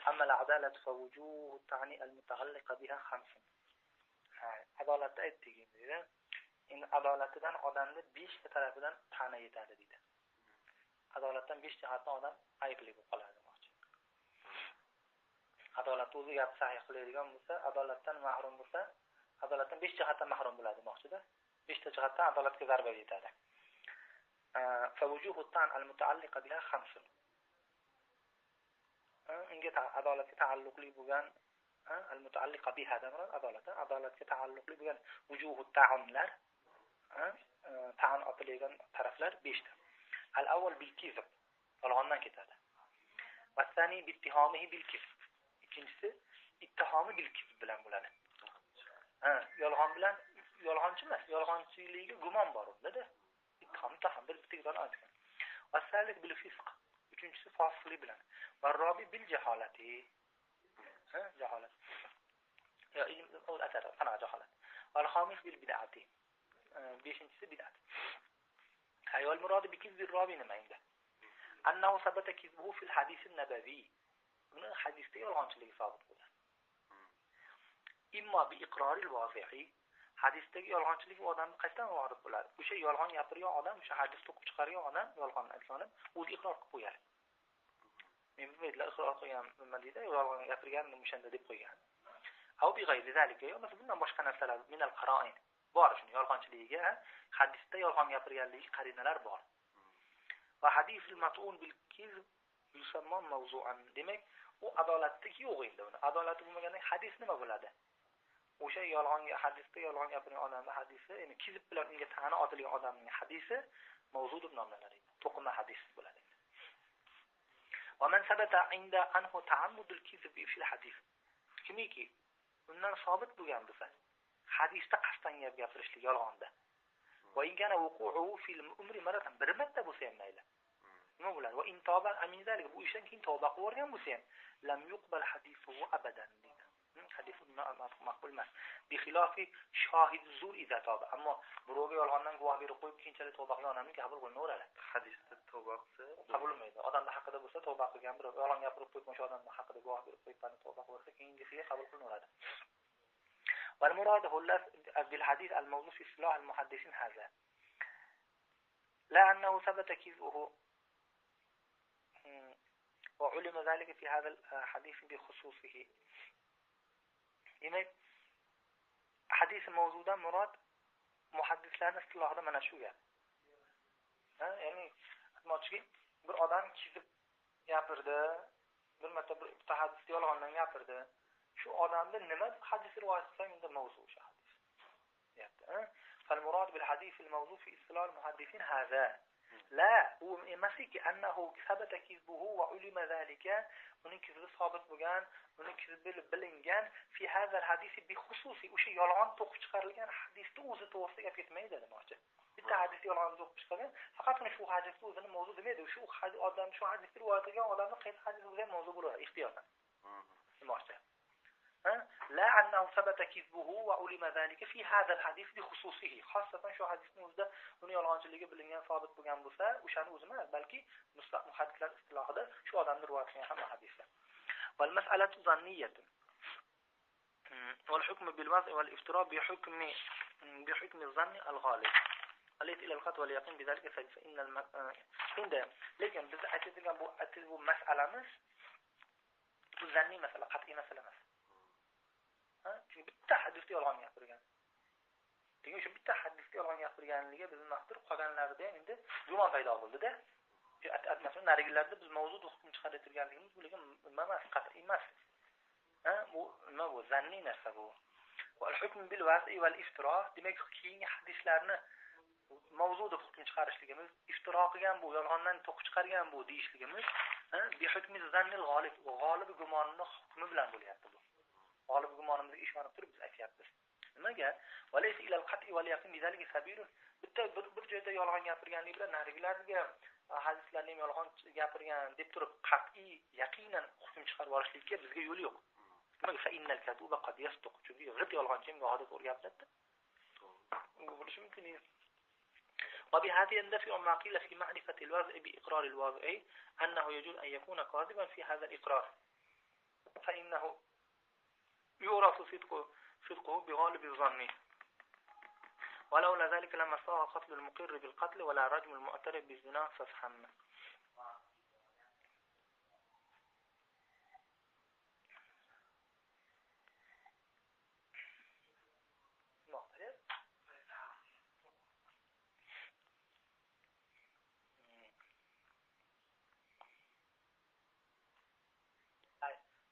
أما العدالة فوجوه تعني المتعلقة بها خمس. Adolatda aytdik dedi. Endi adolatidan odamni 5 ta tarafidan ta'na yetadi dedi. Adolatdan 5 jihatdan odam aybli bo'lib qoladi demoqchi. Adolat o'zi gap sahih qiladigan bo'lsa, adolatdan mahrum bo'lsa, adolatdan 5 jihatdan mahrum bo'ladi demoqchi-da. 5 ta jihatdan adolatga zarba yetadi. فوجوه الطعن المتعلقة بها خمس. unga adolatga taalluqli bo'lgan المتعلقة بها degan adolatga taalluqli bo'lgan vujuhut ta'amlar ta'an otilgan taraflar 5 ta. Al-awwal bil kizb, yolg'ondan ketadi. Va thani bi ittihamihi bil kizb. Ikkinchisi ittihami bil kizb bilan bo'ladi. Yolg'on bilan yolg'onchi emas, yolg'onchiligiga gumon bor unda-da. Ittiham bir bitikdan aytgan. Va salik bil fisq. Uchinchisi fosiqlik bilan. Va robi bil jaholati. Jaholat. Ya ilm o'z asari qanaqa jaholat. Wal khamis bil bid'ati. 5-inchisi bid'at. Hayol murod bi kizb ar-rabi nima endi? Annahu sabata kizbuhu fil hadith an-nabawi. Buni hadisda yolg'onchiligi sabit bo'ldi. Imma bi iqror al-wazi'i. Hadisdagi yolg'onchilik odamni qayerdan g'olib bo'ladi? O'sha yolg'on gapirgan odam, o'sha hadisni o'qib chiqargan odam, yolg'on aytgan odam o'zi iqror qilib qo'yadi. Men bu yerda iqror qilgan nima deydi? Yolg'on gapirganini o'shanda deb qo'ygan. Aw bi g'ayri zalika, yo masalan bundan boshqa narsalar min al-qara'in. Bor shuni yolg'onchiligiga hadisda yolg'on gapirganligi qarinalar bor. Va hadis al-mat'un bil kizb yusamma mawzu'an. Demak, u adolatlik yo'q endi uni. Adolati bo'lmaganda hadis nima bo'ladi? O'sha yolg'onga hadisda yolg'on gapirgan odamning hadisi, ya'ni kizb bilan unga ta'na otilgan odamning hadisi mavzu deb nomlanadi. To'qima hadis bo'ladi. Va man sabata inda anhu ta'ammud al-kizb fi al-hadith. Kimiki undan sabit bo'lgan bo'lsa, hadisda qasddan gap gapirishlik yolg'onda. Va ingana wuqu'u fil umri maratan bir marta bo'lsa ham mayli. Nima bo'ladi? Va intoba amin zalik bu ishdan keyin tavba qilib o'rgan bo'lsa ham lam yuqbal hadithuhu abadan. Hadis maqbul emas. Bi xilofi shohid zur iza tawba. Ammo birovga yolg'ondan guvoh berib qo'yib keyinchalik tavba qilgan odamni qabul qilinaveradi. Hadisda tavba qilsa qabul bo'lmaydi. Odamning haqida bo'lsa tavba qilgan birov yolg'on gapirib qo'yib o'sha odamning haqida guvoh berib qo'yib tavba qilsa keyingisiga qabul qilinaveradi. Wal murad huwa bil hadith al mawdu' fi istilah al muhaddisin hadha. La annahu thabata kizbuhu wa ulima dhalika fi hadha al hadith bi khususihi. Demak, hadis mavzudan murod muhaddislarning istilohida mana shu gap. Ya'ni aytmoqchiki, bir odam kizib gapirdi, bir marta bir hadis yolg'ondan gapirdi. Shu odamni nima hadis rivoyat qilsa endi mavzu shu hadis. Deyapti. Fal murod bil hadis al mawzu fi istilah al muhaddisin hadha. La, u emasiki annahu sabata kizbuhu wa ulima zalika. Uning kizbi sabit bo'lgan, uning kizbi bilingan fi hadha al hadis bi xususi o'sha yolg'on to'qib chiqarilgan hadisda o'zi to'g'risida gap ketmaydi demoqchi. Bitta hadis yolg'on to'qib chiqargan, faqat shu hadisni o'zini mavzu demaydi. Shu odam shu hadisni rivoyat qilgan odamning qaysi hadis bo'lgan mavzu bo'ladi ixtiyordan. Demoqchi. La annahu sabata kizbuhu wa ulima zalika fi hadha al hadis bi xususihi. Xossatan shu hadisning o'zida uni yolg'onchiligi bilingan, sabit bo'lgan bo'lsa, o'shani o'zi emas, balki muhaddislar istilohida shu odamning rivoyat qilgan hamma hadislar. Wal mas'alatu zanniyatun. Wal hukm bil waz' wal iftira bi hukm az-zann al-ghalib. Alayt ila al-qat wal yaqin bi zalika fa inna inda lekin biz aytadigan bu mas'alamiz bu zanniy masala, qat'iy masala emas. Çünkü bitta hadisda yolg'on gapirgan. Degan shu bitta hadisda yolg'on gapirganligiga biz maqtur qolganlarida endi gumon paydo bo'ldi-da. Masalan, narigilarda biz mavzuda hukm chiqarib turganligimiz bu lekin emas, qat'iy emas. Bu nima bu? Zanniy narsa bu. Va al-hukm bil waz'i wal iftira, demak keyingi hadislarni mavzuda hukm chiqarishligimiz, iftiro qilgan bu, yolg'ondan to'qib chiqargan bu deyishligimiz, bi hukmi zannil g'olib, g'olib gumonining hukmi bilan bo'lyapti bu. G'olib gumonimizga ishonib turib biz aytyapmiz. Nimaga? Valaysa ila al-qat'i wal yaqin bi zalika sabilun. Bitta bir joyda yolg'on gapirganlik bilan narigilarga hadislarni ham yolg'on gapirgan deb turib qat'iy yaqinan hukm chiqarib olishlikka bizga yo'l yo'q. Nimaga? Fa innal katuba qad yasduq. Chunki g'it yolg'onchi ham gohida to'g'ri gapiradi. Bu bo'lishi mumkin. وبهذه يندفع ما قيل في معرفة الوضع بإقرار الواضع أنه يجوز أن يكون كاذبا في هذا الإقرار. صدقه بغالب الظن ولولا ذلك لما صار قتل المقر بالقتل ولا رجم المعترف بالزنا فافهم.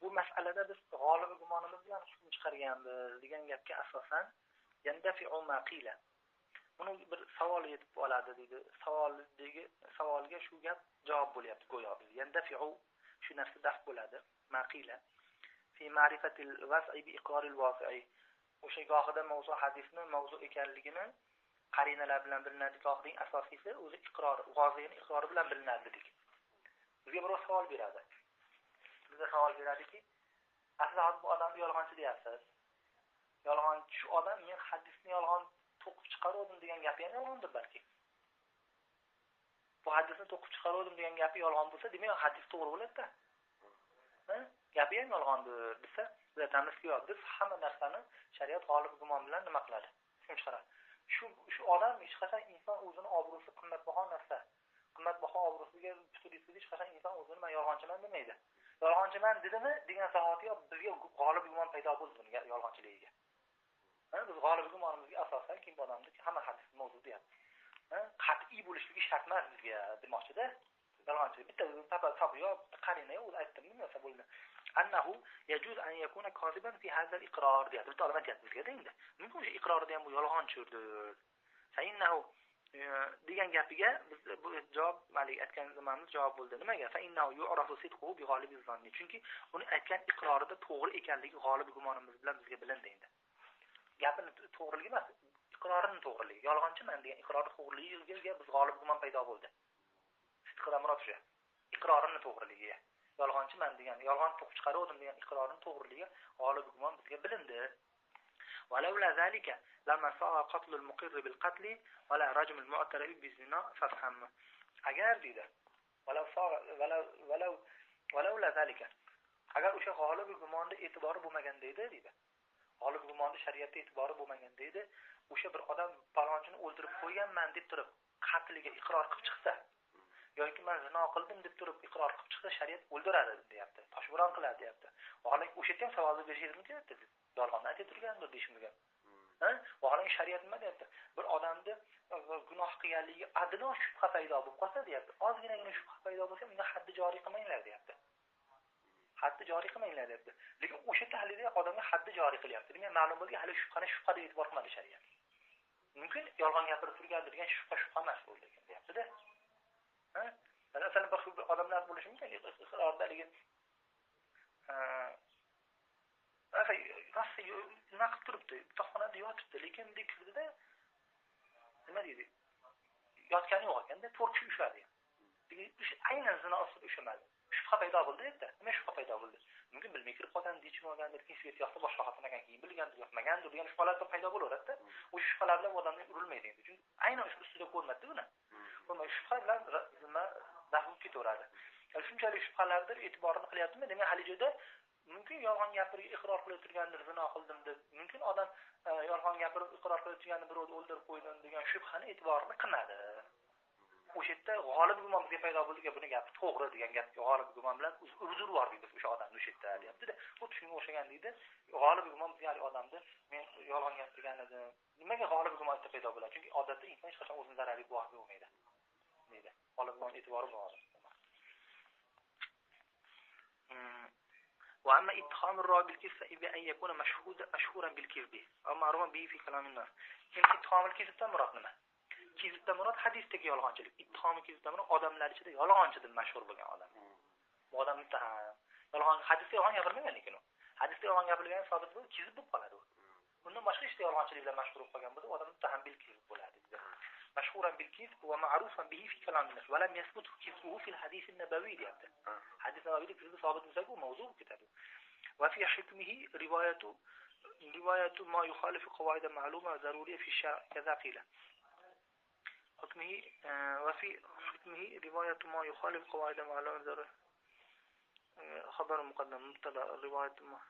Bu masalada biz g'olib gumonimiz bilan hukm chiqarganmiz degan gapga asosan yandafi'u ma qila. Buni bir savol yetib oladi deydi. Savolga shu gap javob bo'lyapti go'yo. Yandafi'u shu narsa daf bo'ladi. Ma qila fi ma'rifatil was'i bi iqraril waqi'i. O'sha gohida mavzu hadisni mavzu ekanligini qarinalar bilan bilinadi. Gohining asosiysi o'zi iqror, g'ozining iqrori bilan bilinadi dedik. Bizga birov savol beradi. Bizga savol beradiki, aslida bu odamni yolg'onchi deyapsiz. Yolg'onchi shu odam men hadisni yolg'on to'qib chiqardim degan gapi ham yolg'ondir balki. Bu hadisni to'qib chiqardim degan gapi yolg'on bo'lsa, demak hadis to'g'ri bo'ladi-da. Gapi ham yolg'ondir desa, biz aytamizki, yo'q, biz hamma narsani shariat g'olib gumon bilan nima qiladi? Hukm chiqaradi. Shu odam hech qachon inson o'zini obro'si qimmatbaho narsa. Qimmatbaho obro'siga putur yetib hech qachon inson o'zini men yolg'onchiman demaydi. Yolg'onchiman dedimi degan zahotiga bizga g'olib gumon paydo bo'ldi buning yolg'onchiligiga. Biz g'olib gumonimizga asosan kim odamni hamma hadis mavzu deyapti. Qat'iy bo'lishligi shart emas bizga demoqchida. Yolg'onchilik bitta tabiyo qarina o'zi aytdimmi narsa bo'ldi. Annahu yajuz an yakuna koziban fi hadha al-iqrar deyapti. Bitta odam aytayapti bizga endi. Mumkin shu iqrorda ham bu yolg'onchidir. Sayinnahu degan gapiga biz bu javob malik aytgan zamonimiz javob bo'ldi. Nimaga? Fa innahu yu'rafu sidquhu bi g'olibiz zanni. Chunki uni aytgan iqrorida to'g'ri ekanligi g'olib gumonimiz bilan bizga bilindi endi. Gapini to'g'riligi emas, iqrorini to'g'riligi. Yolg'onchiman degan iqror to'g'riligiga biz g'olib gumon paydo bo'ldi. Sidqdan murod shu. Iqrorini to'g'riligiga. Yolg'onchiman degan, yolg'on to'qib chiqardim degan iqrorini to'g'riligiga g'olib gumon bizga bilindi. ولولا ذلك لما صار قتل المقر بالقتل ولا رجم المعترف بالزنا فافهم. اگر deydi ولولا ذلك agar o'sha g'olib gumonda e'tibori bo'lmaganda edi deydi. G'olib gumonda shariatda e'tibori bo'lmaganda edi, o'sha bir odam palonchini o'ldirib qo'yganman deb turib qatliga iqror qilib chiqsa yoki men zino qildim deb turib iqror qilib chiqsa shariat o'ldiradi deyapti. Toshbo'ron qiladi deyapti. G'olib o'sha yerda ham savolni berishingiz mumkin edi. Yolg'on aytib turgandir deyishimizga. G'olib shariat nima deyapti? Bir odamni gunoh qilganligiga adno shubha paydo bo'lib qolsa deyapti. Ozginagina shubha paydo bo'lsa, unda haddi joriy qilmanglar deyapti. Haddi joriy qilmanglar deyapti. Lekin o'sha tahlilda odamga haddi joriy qilyapti. Demak, ma'lum bo'ldi, hali shubhani shubha deb e'tibor qilmadi shariat. Mumkin yolg'on gapirib turgandir degan shubha emas bo'ldi lekin deyapti-da. Masalan, bir odamlar bo'lishi mumkin, iqrordaligi rosa nima qilib turibdi, yotoqxonada yotibdi, lekin kirdi-da, nima deydi? Yotgani yo'q ekanda, 4 kishi ushladi. Aynan zino ustida ushlamadi. Shubha paydo bo'ldi deb-da. Nima shubha paydo bo'ldi? Mumkin bilmay kirib qolgan, dechib olgandir, svet yoqda boshqa xotinlardan keyin bilgandir, yoqmagandir degan shubhalar paydo bo'laveradi-da. O'sha shubhalar bilan odamning urilmaydi endi. Chunki aynan o'sha ustida ko'rmadi buni. Bo'lmay shubha bilan nima dafib ketaveradi. Shunchalik shubhalardir e'tiborini qilyaptimi? Demak, hali joyda mumkin yolg'on gapirib iqror qilib turgandir, zino qildim deb. Mumkin odam yolg'on gapirib iqror qilib turganini birovni o'ldirib qo'ydim degan shubhani e'tiborini qilmadi. O'sha yerda g'olib gumon bizga paydo bo'ldi, buni gapi to'g'ri degan gapga g'olib gumon bilan uzr bor deydi o'sha odamni o'sha yerda deyapti-da. Xuddi shunga o'xshagan deydi. G'olib gumon bizga odamni men yolg'on gapirgan edim. Nimaga g'olib gumon paydo bo'ladi? Chunki odatda inson hech qachon o'zining zarariga guvoh bo'lmaydi. Deydi. G'olib gumon e'tibori bor. وأما اتهام الراوي بالكذب بأن يكون مشهورا بالكذب أو معروفا به في كلام الناس. اتهام الكذب مراد nima? Kizibdan murod hadisdagi yolg'onchilik. Ittihomi kizibdan murod odamlar ichida yolg'onchi deb mashhur bo'lgan odam. Bu odam muttaham. Yolg'on hadisda yolg'on gapirmagan lekin u. Hadisda yolg'on gapirgan sobit bo'lib, kizib bo'lib qoladi u. Bundan boshqa ishda yolg'onchilik bilan mashhur bo'lib qolgan bo'lsa, odam muttaham bil kizib bo'ladi. Mashhuran bil kizb va ma'rufan bihi fi kalam an-nas va lam yasbut kizbuhu fi al-hadith an-nabawi deyapti. Hadis nabaviyda kizib sobit bo'lsa, bu mavzu ketadi. Va fi hukmihi riwayatu ma yukhalifu qawaid ma'luma va zaruriyya fi ash-shar' kaza qila. حكمه وفي حكمه رواية ما يخالف قواعد معلومة ذره خبر مقدم مبتدا رواية ما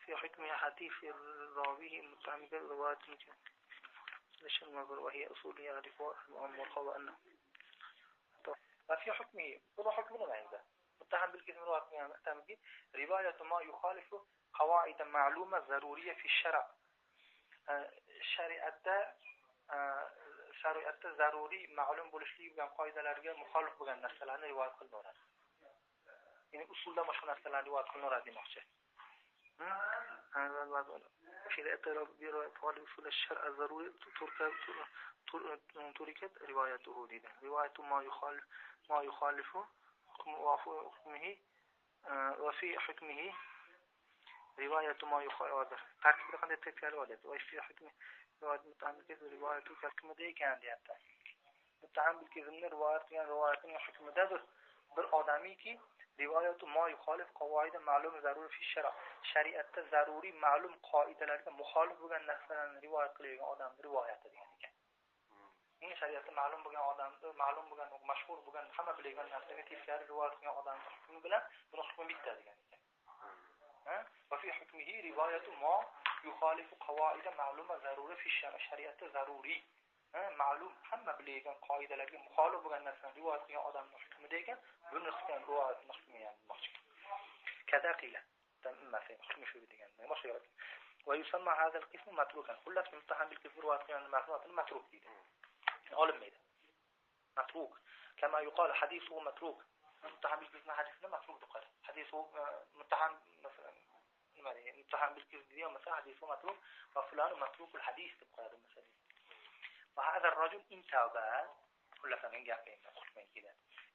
في حكم حديث الراوي المتهم بالرواية ليش المنظر وهي أصول يعرفها المؤمر هو أنه ففي حكمه كل حكمنا عنده متهم بالكذب متهم رواية ما يخالف قواعد معلومة ضرورية في الشرع شریعت ضروری معلوم بولشلی بگم قاعده‌لرga muxolif bo'lgan narsalarni rivoyat qilinadi. Ya'ni usulda boshqa narsalarni rivoyat qilinadi demoqchi. شريعة رواية أصول الشرع الضروري تركت روايته دي رواية ما يخالف حكمه وفي حكمه رواية ما يخالف ترتيب قد تكرر وفي حكمه رواية متهم بالكذب رواية كحكم ده كان دياتا متهم بالكذب رواية حكم ده bir odamiki rivoyatu ma yuxolif qoida ma'lum zarur fi shara shariatda zaruriy ma'lum qoidalarga muxolif bo'lgan narsalarni rivoyat qilgan odam rivoyati degan ekan. Ya'ni shariatda ma'lum bo'lgan odam, ma'lum bo'lgan, mashhur bo'lgan, hamma bilgan narsaga teskari rivoyat qilgan odam hukmi bilan buni hukmi bitta degan ekan. Va fi hukmihi rivoyatu ma yuxolif qoida ma'luma zarur fi shara shariatda zaruriy ma'lum hamma bilgan qoidalarga muxolif bo'lgan narsani rivoyat qilgan odamning hukmida ekan buni hukm rivoyatni hukmi ham demoqchi. Kada qila tamma fi hukmi shu degan boshqa yo'q. Va yusamma hada al-qism matrukan kullat muttaham bil kufr rivoyat qilgan ma'lumotni matruk deydi. Olinmaydi. Matruk kama yuqal hadithu matruk muttaham bil kufr hadithni matruk deb qo'yadi. Hadithu muttaham masalan nima deydi? Muttaham bil kufr degan masalan hadithu matruk va fulan matruk al-hadith deb qo'yadi masalan. وهذا الرجل إن تاب ولا فمن جاءين خصمين كذا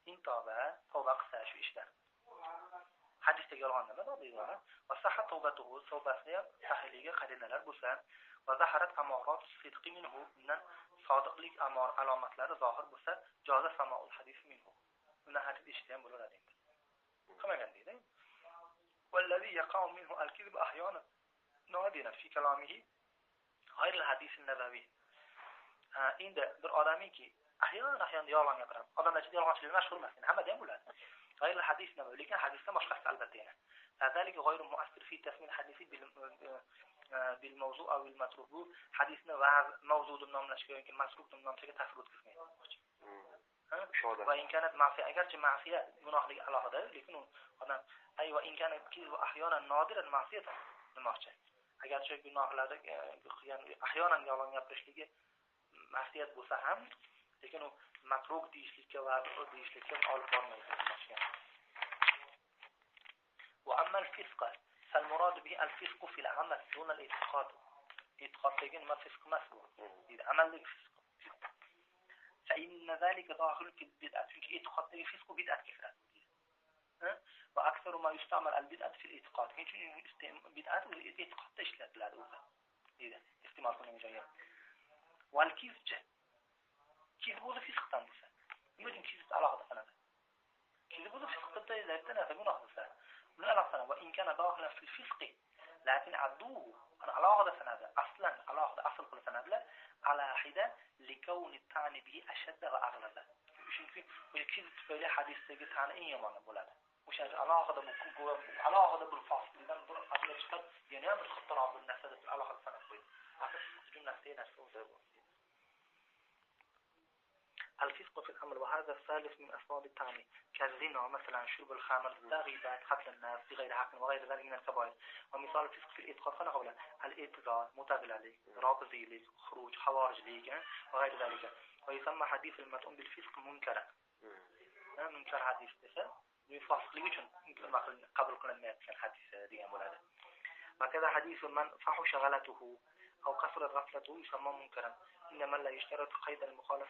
إن تاب توبة قساش إشتاء حديث تجارنا ما ضبيضها وصح توبته توبة سهلية خلينا للبسان وظهرت أمارات الصدق منه من صادق لك أمار علامات لا ظاهر بسان جاز سماع الحديث منه من حديث إشتاء بلو لدينا كما قال والذي يقع منه الكذب أحيانا نادرا في كلامه غير الحديث النبوي endi bir odamiki ahyon yolg'on gapiradi. Odamlar ichida yolg'onchilik mashhur emas. Hamma ham bo'ladi. G'ayr hadis nima? Lekin hadisda boshqasi albatta yana. Fazalika g'ayr mu'assir fi tasmin hadisi bil mawzu' aw al matruk. Bu hadisni va'z mavzu deb nomlashga yoki masruk deb nomlashga ta'sir o'tkazmaydi. Va in kanat ma'siya agarchi ma'siya gunohligi alohida, lekin u odam ayva in kanat kiz va ahyonan nodiran ma'siyatan demoqchi. Agarchi gunohlarda qilgan ahyonan yolg'on gapirishligi ma'siyat bo'lsa ham lekin u matruk deyishlikka va deyishlikka olib bormaydi demoqchi. Va amma al-fisq fal-murad bihi al-fisq fi al-amal dun al-i'tiqad. I'tiqad degan nima fisq emas bu. Deydi amaldagi fisq. Fa inna zalika dakhil fi al-bid'ah. Chunki i'tiqoddagi fisq bid'at kiradi. Va aktsaru ma yustamal al-bid'at fi al-i'tiqad. Chunki bid'at i'tiqodda ishlatiladi o'zi. Deydi. Iste'mol qilingan joyga. والكذب كذب هذا في سقطان بس يمكن كذب على هذا فنادى كذب هذا في سقطة إذا ابتنى فمن هذا فنادى من الأصل وإن كان داخلا في الفسق لكن عدوه على هذا فنادى أصلا على هذا أصل كل فنادى على حدة لكون التعني به أشد وأغلظ وش في والكذب في حديث تجد عن أي يوم أنا بولاده وش على هذا بكون على هذا بالفاصل إذا أصل الشقد يعني أمر خطر عبد النفس على هذا فنادى أصل جملة ثانية الفسق في الأمر وهذا الثالث من أسباب التعمي كالزنا مثلا شرب الخمر الغيبات قتل الناس بغير حق وغير ذلك من الكبائر ومثال الفسق في الإتقاد فنقول الإتقاد متابع عليك رابطي لك خروج حوارج لك وغير ذلك ويسمى حديث المتؤم بالفسق منكرا منكر حديث تسا يفصل ليشن قبل قلنا الحديث دي أمولاده وكذا حديث من فحش غلطه أو كثرت غفلته يسمى منكرا إنما لا يشترط قيد المخالفة